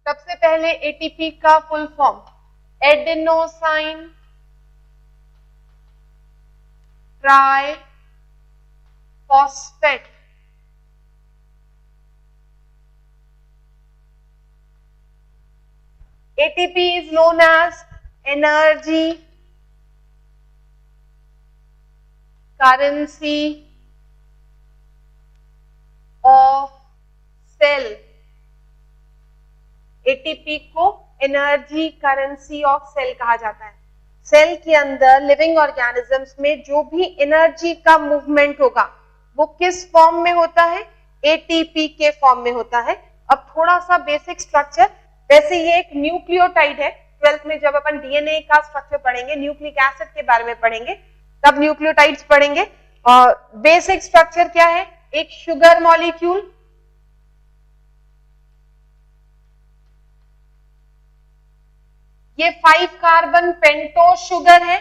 सबसे पहले एटीपी का full form adenosine try phosphate. ATP is known as energy currency of cell। ATP को energy currency of cell कहा जाता है। सेल के अंदर लिविंग ऑर्गेनिजम्स में जो भी एनर्जी का मूवमेंट होगा वो किस फॉर्म में होता है? एटीपी के फॉर्म में होता है। अब थोड़ा सा बेसिक स्ट्रक्चर, वैसे ये एक न्यूक्लियोटाइड है। 12th में जब अपन डीएनए का स्ट्रक्चर पढ़ेंगे, न्यूक्लिक एसिड के बारे में पढ़ेंगे, तब न्यूक्लियोटाइड्स पढ़ेंगे। और बेसिक स्ट्रक्चर क्या है? एक शुगर मॉलिक्यूल, ये 5 कार्बन पेंटोज शुगर है।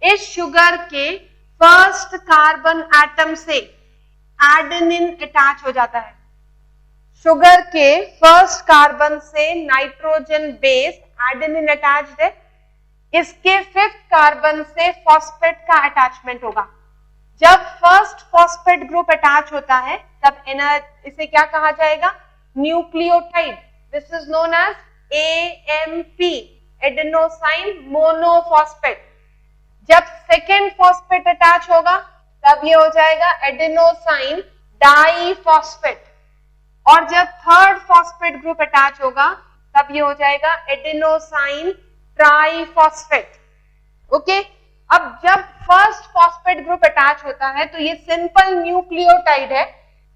इस शुगर के फर्स्ट कार्बन एटम से एडेनिन अटैच हो जाता है। शुगर के फर्स्ट कार्बन से नाइट्रोजन बेस एडेनिन अटैच्ड है। इसके 5th कार्बन से फॉस्फेट का अटैचमेंट होगा। जब फर्स्ट फॉस्फेट ग्रुप अटैच होता है तब इसे क्या कहा जाएगा? Nucleotide. This is known as AMP, adenosine monophosphate. जब सेकेंड फॉस्फेट अटैच होगा तब ये हो जाएगा एडेनोसाइन डाइफॉस्फेट। और जब थर्ड फॉस्फेट ग्रुप अटैच होगा तब ये हो जाएगा एडेनोसाइन ट्राइफॉस्फेट। ओके, अब जब फर्स्ट फॉस्फेट ग्रुप अटैच होता है तो ये सिंपल न्यूक्लियोटाइड है।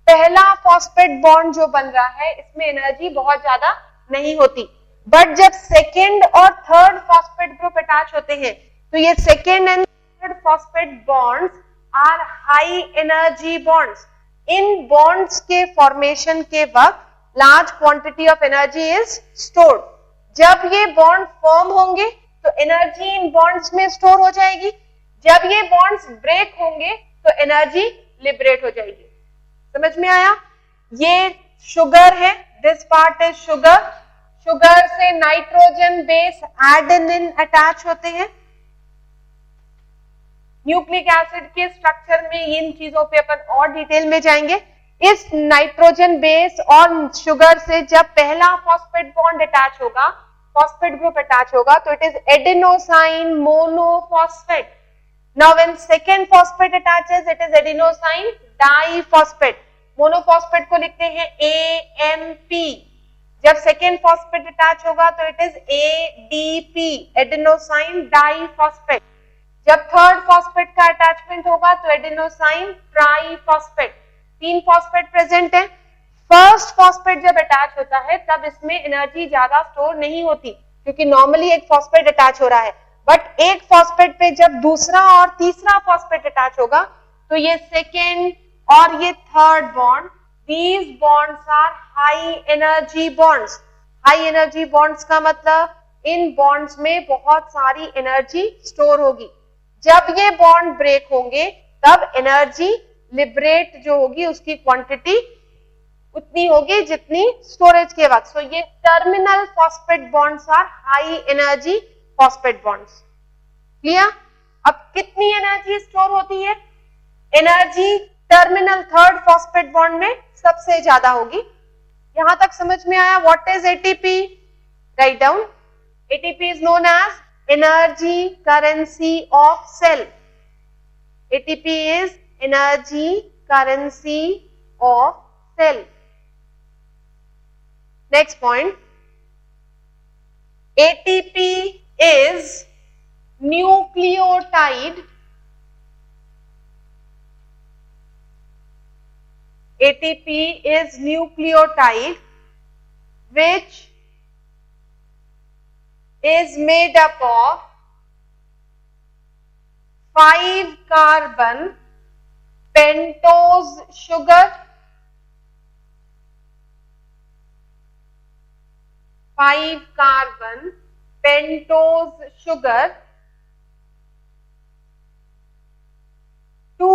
पहला फॉस्फेट बॉन्ड जो बन रहा है इसमें एनर्जी बहुत ज्यादा नहीं होती, बट जब सेकेंड और थर्ड फॉस्फेट ग्रुप अटैच होते हैं तो ये second and third phosphate bonds are high energy bonds. इन बॉन्ड्स के फॉर्मेशन के वक्त large quantity of energy is stored. जब ये बॉन्ड फॉर्म होंगे तो एनर्जी इन बॉन्ड्स में स्टोर हो जाएगी। जब ये बॉन्ड्स ब्रेक होंगे तो एनर्जी लिबरेट हो जाएगी। समझ में आया? ये शुगर है, this part is sugar. Sugar से नाइट्रोजन बेस एडेनिन अटैच होते हैं। न्यूक्लिक एसिड के स्ट्रक्चर में इन चीजों पे अपन और डिटेल में जाएंगे। इस नाइट्रोजन बेस और शुगर से जब पहला फॉस्फेट बॉन्ड अटैच होगा, फॉस्फेट ग्रुप अटैच होगा, तो it is adenosine monophosphate. Now when second phosphate attaches it is adenosine diphosphate. Monophosphate को लिखते हैं AMP। जब सेकेंड फॉस्फेट अटैच होगा तो it is ADP, adenosine diphosphate. जब थर्ड फॉस्फेट का अटैचमेंट होगा तो एडेनोसाइन ट्राइफॉस्फेट। 3 फॉस्फेट प्रेजेंट है। फर्स्ट फॉस्फेट जब अटैच होता है तब इसमें एनर्जी ज्यादा स्टोर नहीं होती क्योंकि नॉर्मली एक फॉस्फेट अटैच हो रहा है, बट एक फॉस्फेट पे जब दूसरा और तीसरा फॉस्फेट अटैच होगा तो ये सेकेंड और ये third bond, these bonds are high energy bonds। High energy bonds का मतलब इन बॉन्ड्स में बहुत सारी एनर्जी स्टोर होगी। जब ये बॉन्ड ब्रेक होंगे तब एनर्जी लिबरेट जो होगी उसकी क्वांटिटी उतनी होगी जितनी स्टोरेज के वक्त। सो ये terminal phosphate bonds are high energy phosphate bonds. Clear? अब कितनी एनर्जी स्टोर होती है? Energy terminal third phosphate bond में सबसे ज्यादा होगी। यहां तक समझ में आया? What is ATP? Right down. ATP is known as energy currency of cell. ATP is energy currency of cell. Next point, ATP is nucleotide. ATP is nucleotide which is made up of 5 carbon pentose sugar, 5 carbon pentose sugar, to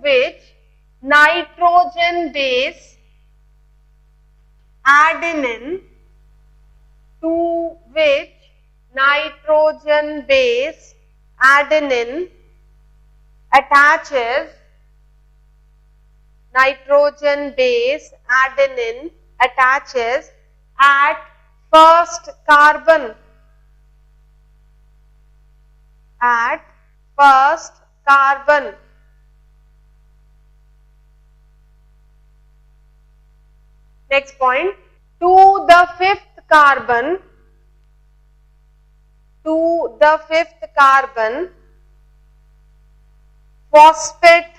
which nitrogen base adenine, to which nitrogen base adenine attaches, nitrogen base adenine attaches at first carbon, at first carbon. Next point, to the fifth carbon, to the fifth carbon, phosphate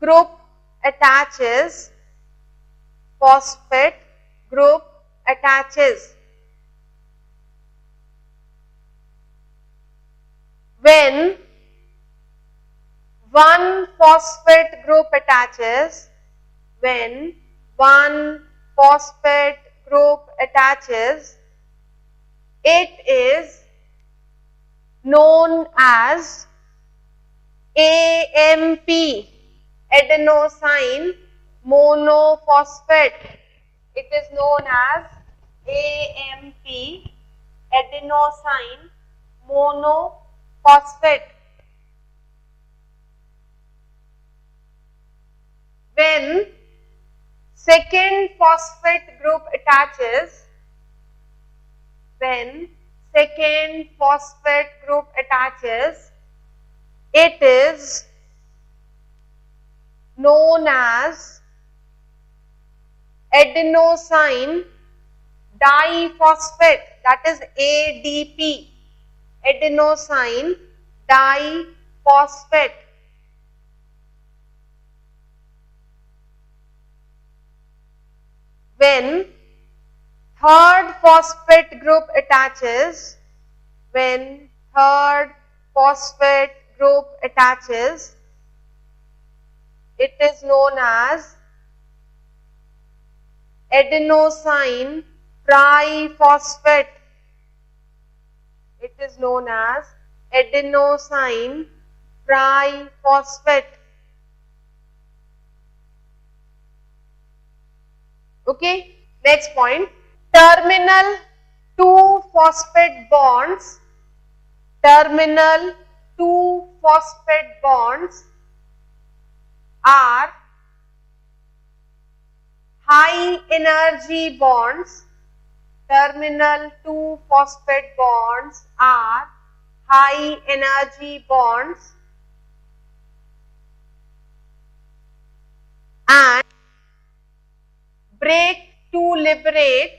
group attaches, phosphate group attaches. When one phosphate group attaches, when one phosphate group attaches, it is known as AMP, adenosine monophosphate. It is known as AMP, adenosine monophosphate. When second phosphate group attaches, when second phosphate group attaches, it is known as adenosine diphosphate, that is ADP, adenosine diphosphate. When third phosphate group attaches, when third phosphate group attaches, it is known as adenosine triphosphate. It is known as adenosine triphosphate. Okay, next point, terminal 2 phosphate bonds, terminal 2 phosphate bonds are high energy bonds, terminal 2 phosphate bonds are high energy bonds and break to liberate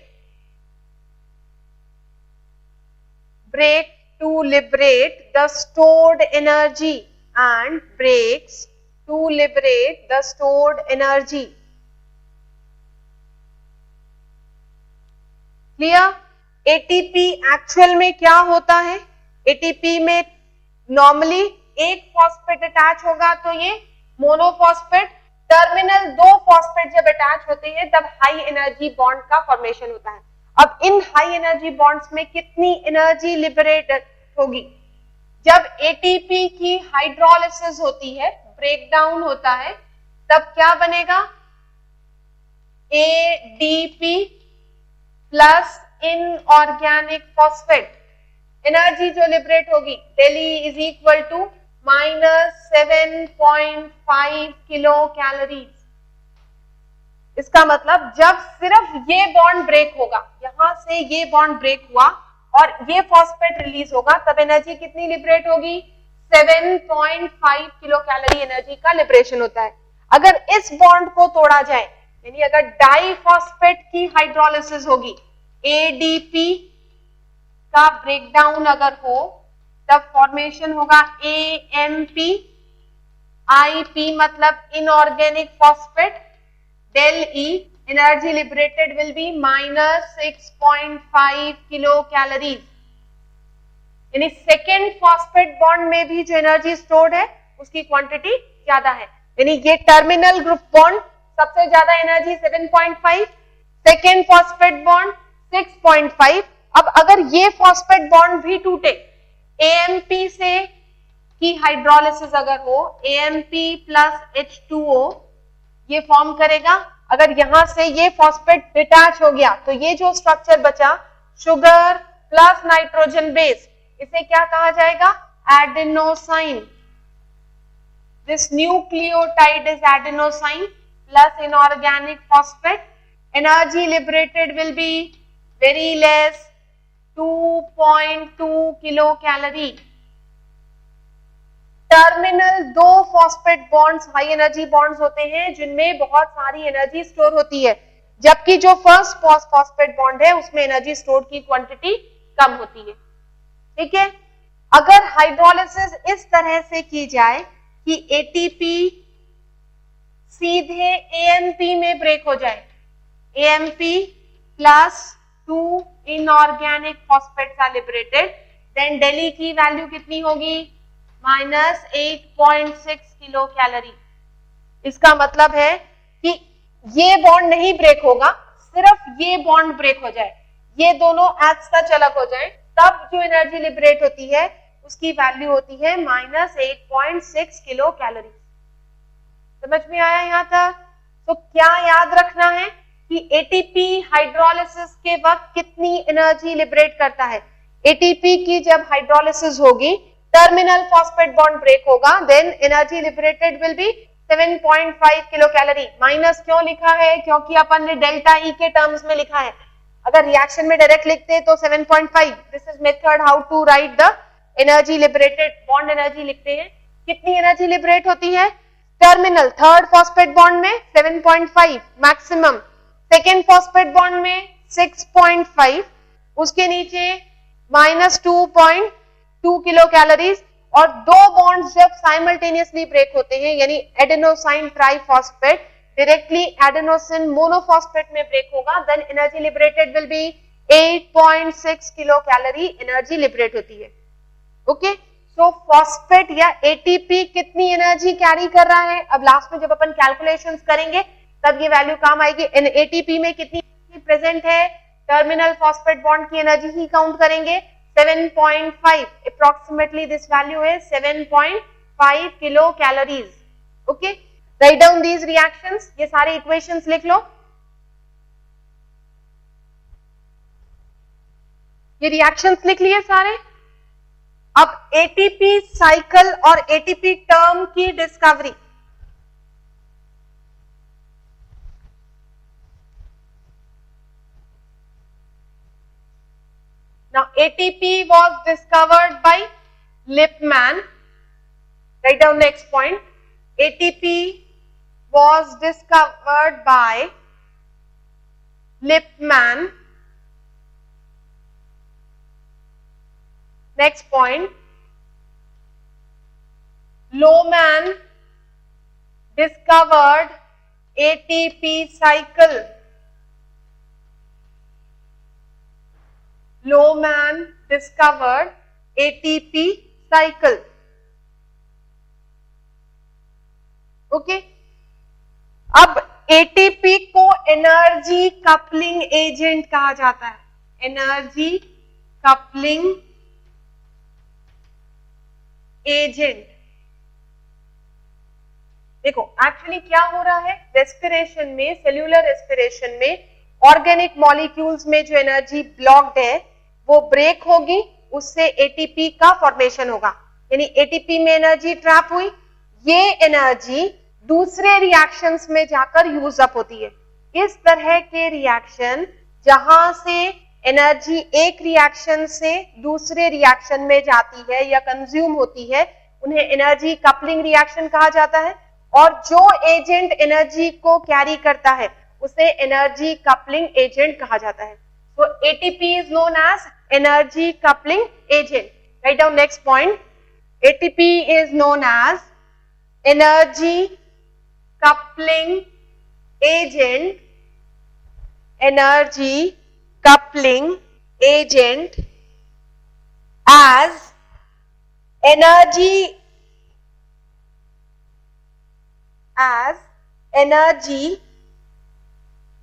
the stored energy, and breaks to liberate the stored energy. Clear? ATP actual में क्या होता है? ATP में normally एक phosphate attach होगा तो ये monophosphate, terminal 2 phosphate जब अटैच होते हैं तब हाई एनर्जी बॉन्ड का फॉर्मेशन होता है। अब इन हाई एनर्जी बॉन्ड्स में कितनी एनर्जी लिबरेट होगी? जब एटीपी की हाइड्रोलिसिस होती है, ब्रेकडाउन होता है, तब क्या बनेगा? ADP plus inorganic phosphate. Energy जो लिबरेट होगी delta is equal to -7.5 kilo calories. इसका मतलब जब सिर्फ ये बॉन्ड ब्रेक होगा, यहां से ये बॉन्ड ब्रेक हुआ और ये फॉस्फेट रिलीज होगा, तब एनर्जी कितनी लिबरेट होगी? 7.5 किलो कैलोरी एनर्जी का लिबरेशन होता है। अगर इस बॉन्ड को तोड़ा जाए, यानी अगर डाइफॉस्फेट की हाइड्रोलिसिस होगी, एडीपी का ब्रेकडाउन अगर हो, तब फॉर्मेशन होगा एएमपी, आईपी मतलब inorganic phosphate, del E, energy liberated will be -6.5 kilo calories. यानी सेकेंड फॉस्फेट बॉन्ड में भी जो एनर्जी स्टोर्ड है उसकी क्वांटिटी ज्यादा है। यानी ये टर्मिनल ग्रुप बॉन्ड सबसे ज्यादा एनर्जी 7.5, सेकेंड फॉस्फेट बॉन्ड 6.5। अब अगर ये फॉस्फेट बॉन्ड भी टूटे, एएमपी से की हाइड्रोलिसिस अगर हो, एएमपी प्लस H2O ये फॉर्म करेगा। अगर यहां से ये फॉस्फेट डिटैच हो गया तो ये जो स्ट्रक्चर बचा शुगर प्लस नाइट्रोजन बेस, इसे क्या कहा जाएगा? Adenosine. This nucleotide is adenosine plus inorganic phosphate. Energy liberated will be very less, 2.2 kilo calorie. Terminal दो phosphate bonds high energy bonds होते हैं जिनमें बहुत सारी एनर्जी स्टोर होती है, जबकि जो फर्स्ट फॉस्फेट बॉन्ड है उसमें एनर्जी स्टोर की क्वांटिटी कम होती है. ठीक है. अगर हाइड्रोलिसिस इस तरह से की जाए कि एटीपी सीधे एएमपी में ब्रेक हो जाए, AMP plus 2 inorganic phosphates are liberated, then delta की वैल्यू कितनी होगी? -8.6 किलो कैलोरी. इसका मतलब है कि ये बॉन्ड नहीं ब्रेक होगा, सिर्फ ये बॉन्ड ब्रेक हो जाए, ये दोनों एज सच अलग हो जाए, तब जो एनर्जी लिबरेट होती है उसकी वैल्यू होती है -8.6 किलो कैलोरी. समझ में आया यहां तक? तो क्या याद रखना है कि एटीपी हाइड्रोलिसिस के वक्त कितनी एनर्जी लिबरेट करता है? एटीपी की जब हाइड्रोलिसिस होगी, टर्मिनल फॉस्फेट बॉन्ड ब्रेक होगा, then energy liberated will be 7.5 kilo calorie. Minus क्यों लिखा है? क्योंकि अपन ने डेल्टा ई के टर्म्स में लिखा है. अगर रिएक्शन में डायरेक्ट लिखते तो 7.5. This is method how to write the energy liberated. Bond energy लिखते हैं. कितनी एनर्जी लिबरेट होती है? टर्मिनल थर्ड फॉस्फेट बॉन्ड में 7.5 मैक्सिमम, सेकेंड फॉस्फेट बॉन्ड में 6.5, उसके नीचे -2.2 किलो कैलोरीज. और दो बॉन्ड्स जब साइमल्टेनियसली ब्रेक होते हैं, यानी adenosine triphosphate directly adenosine monophosphate में ब्रेक होगा, then energy liberated will be 8.6 kilo calorie energy liberate होती है. ओके. सो फॉस्फेट या एटीपी कितनी एनर्जी कैरी कर रहा है? अब लास्ट में जब अपन कैलकुलेशंस करेंगे तब ये वैल्यू काम आएगी. एटीपी में कितनी एनर्जी प्रेजेंट है? टर्मिनल फॉस्फेट बॉन्ड की एनर्जी ही काउंट करेंगे. 7.5. approximately this value is 7.5 kilo calories. Okay. Write down these reactions. ये सारे इक्वेशंस लिख लो. ये रिएक्शंस लिख लिए सारे. अब एटीपी साइकिल और एटीपी टर्म की discovery. Now ATP was discovered by Lippmann. Write down next point. ATP was discovered by Lippmann. Next point. Lohmann discovered ATP cycle. Lohmann discovered ATP cycle. Okay. अब ATP को energy coupling agent कहा जाता है. Energy coupling agent. देखो actually क्या हो रहा है, रेस्पिरेशन में, सेल्यूलर रेस्पिरेशन में ऑर्गेनिक मॉलिक्यूल्स में जो एनर्जी ब्लॉक्ड है वो ब्रेक होगी, उससे एटीपी का फॉर्मेशन होगा. यानी एटीपी में एनर्जी ट्रैप हुई, ये एनर्जी दूसरे रिएक्शंस में जाकर यूज अप होती है. इस तरह के रिएक्शन जहां से एनर्जी एक रिएक्शन से दूसरे रिएक्शन में जाती है या कंज्यूम होती है, उन्हें एनर्जी कपलिंग रिएक्शन कहा जाता है. और जो एजेंट एनर्जी को कैरी करता है उसे एनर्जी कपलिंग एजेंट कहा जाता है. So ATP is known as energy coupling agent. Write down next point. ATP is known as energy coupling agent. Energy coupling agent as energy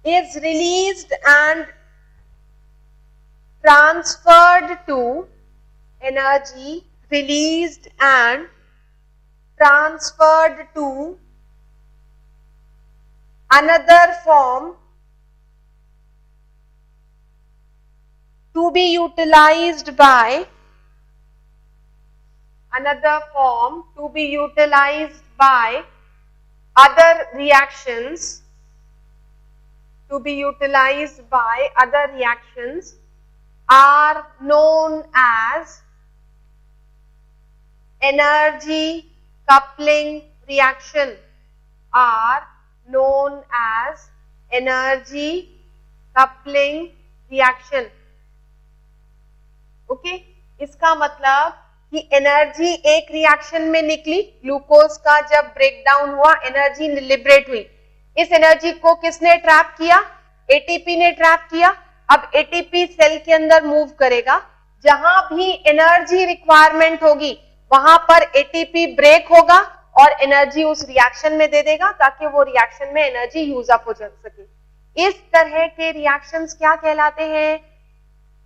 is released and transferred to energy released and transferred to another form to be utilized by other reactions are known as energy coupling reaction. Okay, इसका मतलब कि energy एक reaction में निकली, glucose का जब breakdown हुआ energy liberate हुई। इस एनर्जी को किसने ट्रैप किया? एटीपी ने ट्रैप किया। अब एटीपी सेल के अंदर मूव करेगा, जहां भी एनर्जी रिक्वायरमेंट होगी वहां पर एटीपी ब्रेक होगा और एनर्जी उस रिएक्शन में दे देगा ताकि वो रिएक्शन में एनर्जी यूज अप हो सके। इस तरह के रिएक्शंस क्या कहलाते हैं?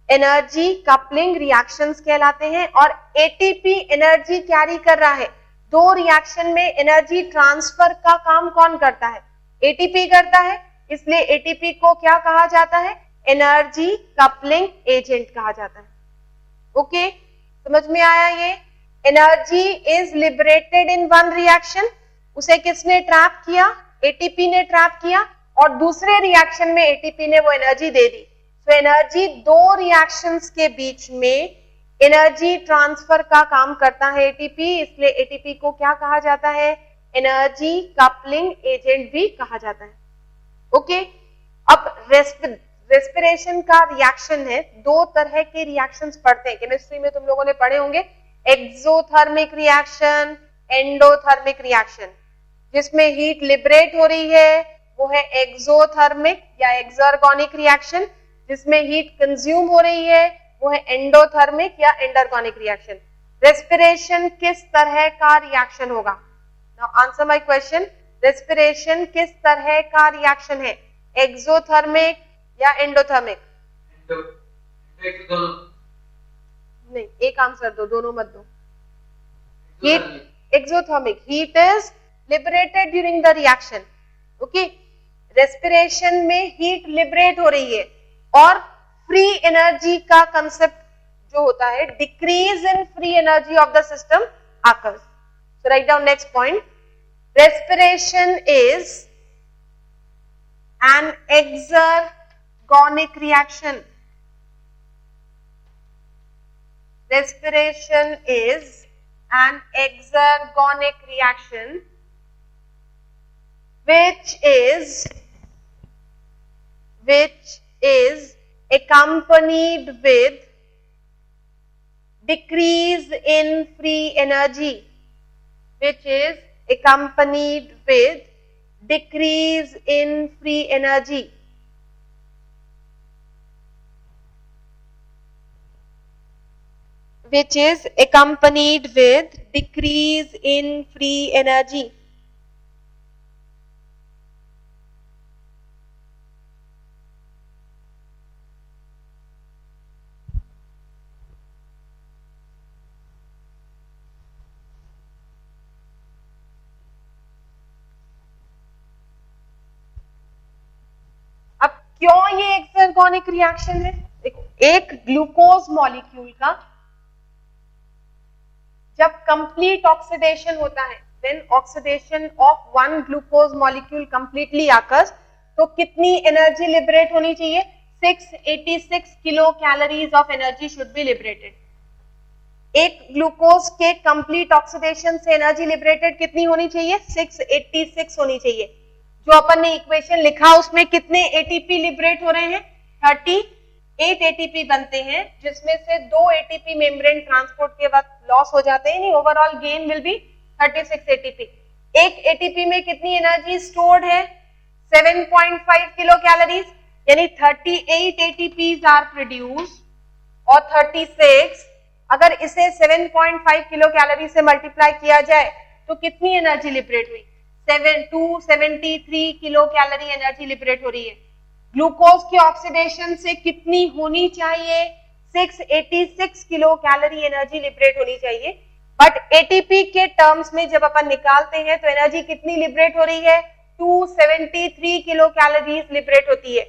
एनर्जी कपलिंग रिएक्शंस कहलाते हैं। और एटीपी एनर्जी कैरी कर रहा है। दो रिएक्शन में एनर्जी ट्रांसफर का काम कौन करता है? एटीपी करता है, इसलिए एटीपी को क्या कहा जाता है? एनर्जी कपलिंग एजेंट कहा जाता है। ओके, समझ में आया? ये energy is liberated in one reaction, उसे किसने ट्रैप किया? एटीपी ने ट्रैप किया, और दूसरे रिएक्शन में एटीपी ने वो एनर्जी दे दी। तो एनर्जी दो रिएक्शंस के बीच में एनर्जी ट्रांसफर का काम करता है एटीपी, इसलिए एटीपी को क्या कहा जाता है? एनर्जी कपलिंग एजेंट भी कहा जाता है। ओके, अब रेस्पिरेशन का रिएक्शन है। दो तरह के रिएक्शंस पढ़ते हैं केमिस्ट्री में, तुम लोगों ने पढ़े होंगे। Exothermic reaction, endothermic reaction. जिसमें हीट लिबरेट हो रही है वो है एक्सोथर्मिक या एक्सर्गोनिक रिएक्शन। जिसमें हीट कंज्यूम हो रही है वो है एंडोथर्मिक या एंडरगोनिक रिएक्शन। रेस्पिरेशन किस तरह का रिएक्शन होगा? Now answer my question. Respiration किस तरह का रिएक्शन है? एक्सोथर्मिक या एंडोथर्मिक? नहीं, एक आंसर दो, दोनों मत दो। Heat exothermic, heat is liberated during the reaction. Okay, respiration में हीट लिबरेट हो रही है और फ्री एनर्जी का कंसेप्ट जो होता है, decrease in free energy of the system occurs. So write down next point. Respiration is an exergonic reaction. Respiration is an exergonic reaction which is accompanied with decrease in free energy, which is accompanied with decrease in free energy. Which is accompanied with decrease in free energy. क्यों ये एक्सर्गोनिक reaction है? देखो, एक glucose molecule का जब complete oxidation होता है, when oxidation of one glucose molecule completely occurs, तो कितनी एनर्जी लिबरेट होनी चाहिए? 686 kilo calories of energy should be liberated. एक ग्लूकोज के कंप्लीट ऑक्सीडेशन से एनर्जी लिबरेटेड कितनी होनी चाहिए? 686 होनी चाहिए। जो अपन ने इक्वेशन लिखा उसमें कितने एटीपी लिबरेट हो रहे हैं? 38 एटीपी बनते हैं, जिसमें से 2 एटीपी मेम्ब्रेन ट्रांसपोर्ट के वक्त लॉस हो जाते हैं। नहीं, overall gain will be 36 ATP. एक एटीपी में कितनी एनर्जी स्टोर्ड है? 7.5 किलो कैलोरीज, यानी 38 एटीपीज आर प्रोड्यूस्ड और 36, अगर इसे 7.5 किलो कैलोरी से मल्टीप्लाई किया जाए तो कितनी एनर्जी लिबरेट हुई? 273 किलो कैलोरी एनर्जी लिबरेट हो रही है। ग्लूकोज के ऑक्सीडेशन से कितनी होनी चाहिए? 686 किलो कैलोरी एनर्जी लिबरेट होनी चाहिए। बट एटीपी के टर्म्स में जब अपन निकालते हैं तो एनर्जी कितनी लिबरेट हो रही है? 273 किलो कैलोरीज लिबरेट होती है।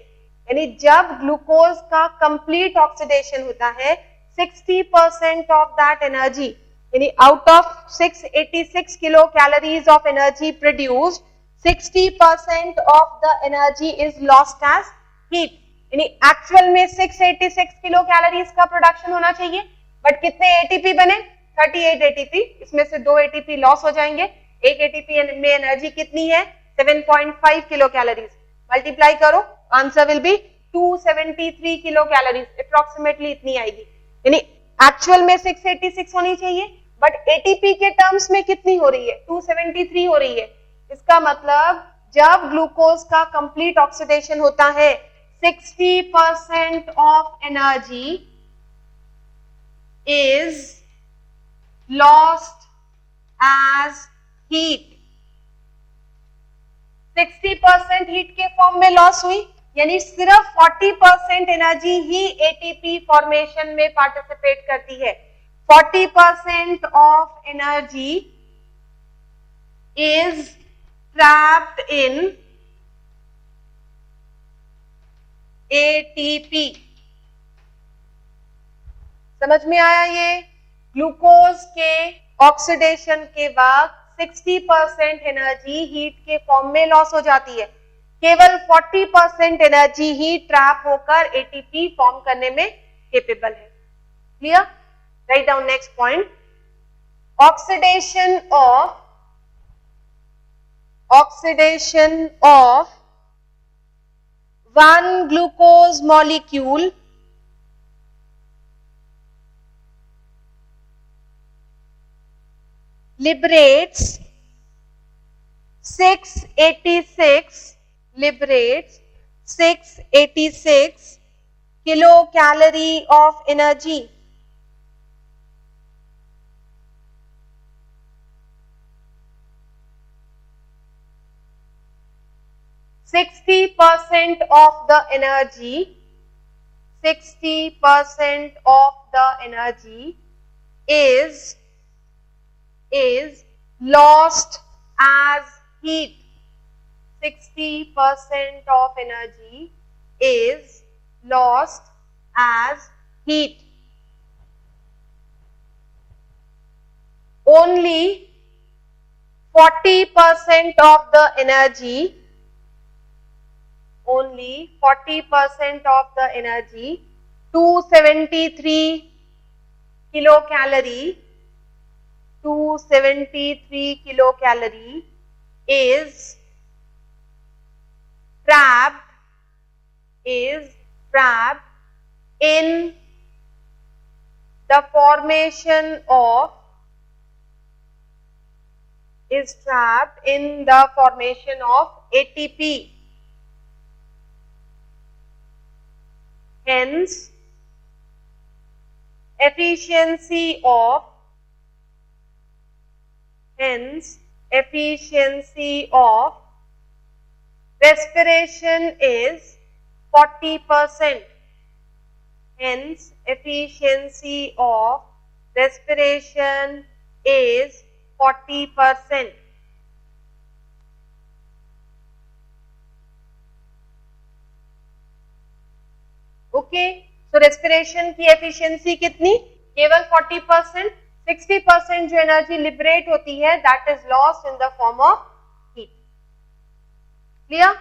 यानी जब ग्लूकोज का कंप्लीट ऑक्सीडेशन होता है 60% ऑफ दैट एनर्जी, यानी out of 686 kilo calories of energy produced, 60% of the energy is lost as heat. यानी एक्चुअल में 686 किलो कैलोरीज का प्रोडक्शन होना चाहिए, बट कितने एटीपी बने? 38 एटीपी। इसमें से 2 एटीपी लॉस हो जाएंगे। एक एटीपी में एनर्जी कितनी है? 7.5 किलो कैलोरीज। मल्टीप्लाई करो, answer will be 273 kilo calories, approximately इतनी आएगी। यानी एक्चुअल में 686 होनी चाहिए, बट एटीपी के टर्म्स में कितनी हो रही है? 273 हो रही है। इसका मतलब जब ग्लूकोज का कंप्लीट ऑक्सीडेशन होता है 60% of energy is lost as heat. 60% heat के फॉर्म में लॉस हुई, यानी सिर्फ 40% एनर्जी ही एटीपी फॉर्मेशन में पार्टिसिपेट करती है। 40% of energy is trapped in ATP। समझ में आया? ये ग्लूकोज के ऑक्सीडेशन के बाद 60% एनर्जी हीट के फॉर्म में लॉस हो जाती है, केवल 40% एनर्जी ही ट्रैप होकर एटीपी फॉर्म करने में केपेबल है। Clear? Write down next point. Oxidation of one glucose molecule liberates 686 kilocalorie of energy। 60% of the energy is lost as heat। 60% of energy is lost as heat। Only 40% of the energy, 273 kilocalorie is trapped in the formation of ATP। Hence, efficiency of respiration is 40%. Hence, efficiency of respiration is 40%. Okay, so respiration की efficiency कितनी? केवल 40%। 60% जो energy liberate होती है that is lost in the form of heat. Clear?